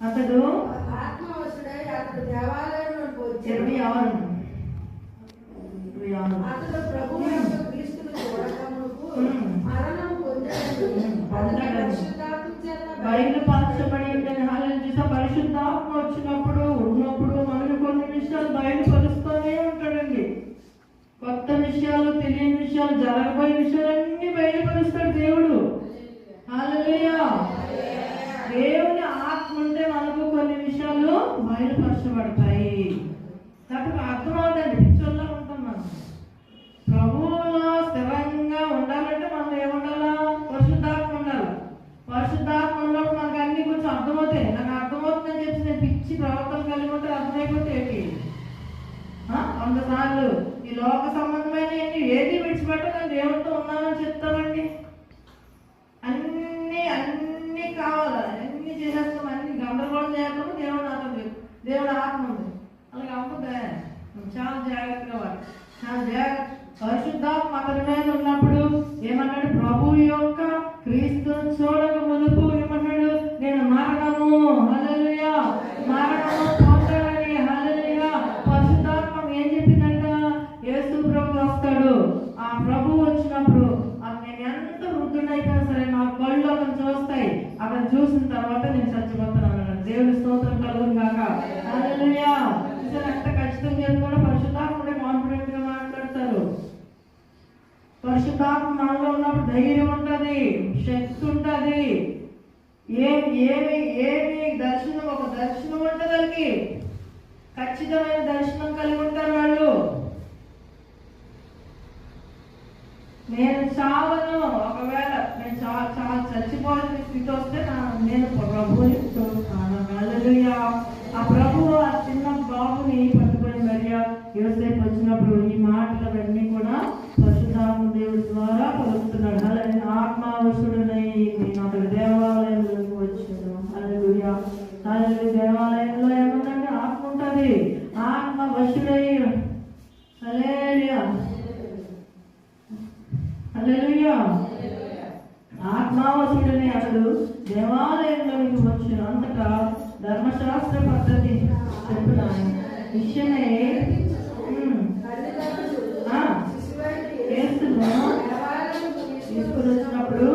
అతడు ఆత్మవశుడై అతడు దేవాలయంలోకి వచ్చి 26 అతడు ప్రభువు యొక్క క్రీస్తును చూడకమునకు మరణం బయలుపరచబడి పరిశుద్ధాత్మ వచ్చినప్పుడు ఉన్నప్పుడు మనకు కొన్ని విషయాలు బయలుపరుస్తూనే ఉంటాడండి. కొత్త విషయాలు, తెలియని విషయాలు, జరగబోయే విషయాలన్నీ బయలుపరుస్తాడు దేవుడు. హల్లెలూయా. దేవుని ఆత్మ ఉంటే మనకు కొన్ని విషయాలు బయలుపరచబడతాయి. కాబట్టి అర్థమవుతుంది. పిచ్చోళ్ళ ఉంటాం మనం. ప్రభువులో స్థిరంగా ఉండాలంటే మనం ఏముండాలా? పరిశుద్ధాత్మ ఉండాలి. పరిశుద్ధాత్మ ఉన్నప్పుడు మనకు అన్ని కొంచెం అర్థమవుతాయి. నాకు అర్థమవుతుందని చెప్పి నేను పిచ్చి ప్రవర్తన కలిగి ఉంటే అర్థమైపోతే ఏంటి? 100 సార్లు ఈ లోక సంబంధమైన ఏది విడిచిపెట్టదని దేవుడితో ఉన్నానని చెప్తామండి. అన్నీ కావాలి, అన్నీ చేసేస్తాం, అన్ని గందరగోళం చేస్తాము. దేవుడు ఆత్మ ఉంది. అలాగే అమ్ముదే చాలా జాగ్రత్తగా వాడు. చాలా జాగ్రత్త. పరిశుద్ధాత్మ అతని మీద ఉన్నప్పుడు ఏమన్నాడు? ప్రభు యొక్క క్రీస్తును చూడక మునుపు ఏమన్నాడు? నేను మరణము, హల్లెలూయా, మరణము పొందాలని. హల్లెలూయా. పరిశుద్ధాత్మ ఏం చెప్పిందంట? యేసు ప్రభు వస్తాడు. ఆ ప్రభు వచ్చినప్పుడు నేను ఎంత వృద్ధుడైనా సరే నా కళ్ళు అతను చూస్తాయి. అతను చూసిన తర్వాత నేను చచ్చిపోతాను అన్నాడు. దేవుని స్తోత్రం కలుగును గాక. హల్లెలూయా. ఎంత ఖచ్చితంగా చెప్పుకుంటే పరిశుద్ధాత్మ కాన్ఫిడెంట్ గా మాట్లాడతారు. పరిశుద్ధాత్మ మనలో ఉన్నప్పుడు ధైర్యం ఉంటుంది, శక్తి ఉంటుంది. ఏమి దర్శనం, ఒక దర్శనం ఉంటుంది. దానికి ఖచ్చితమైన దర్శనం కలిగి ఉంటారు వాళ్ళు. నేను చావను, ఒకవేళ నేను చాలా చచ్చిపోవాల్సిన స్థితి వస్తే నేను ప్రభువుని చూస్తాను. హల్లెలూయా. ఆ ప్రభువు ఆ చిన్న బాబుని పట్టుకొని మరియా యోసేపు వచ్చినప్పుడు ఈ మాటలన్నీ కూడా పరిశుద్ధాత్మ దేవుడి ద్వారా పలుకుతున్నాడు. అలాగే ఆత్మావశుడనై నేను అతడు దేవాలయంలోకి వచ్చాను. హల్లెలూయా. హల్లెలూయా. దేవాలయంలో ఏముందంటే ఆత్మ ఉంటుంది. ఆత్మవశుడై, హల్లెలూయా, హల్లెలూయా, ఆత్మావశుడని అతడు దేవాలయంలోకి వచ్చాను. అంతటా ధర్మశాస్త్ర పద్ధతి చెప్పిన విషయమే తీసుకుని వచ్చినప్పుడు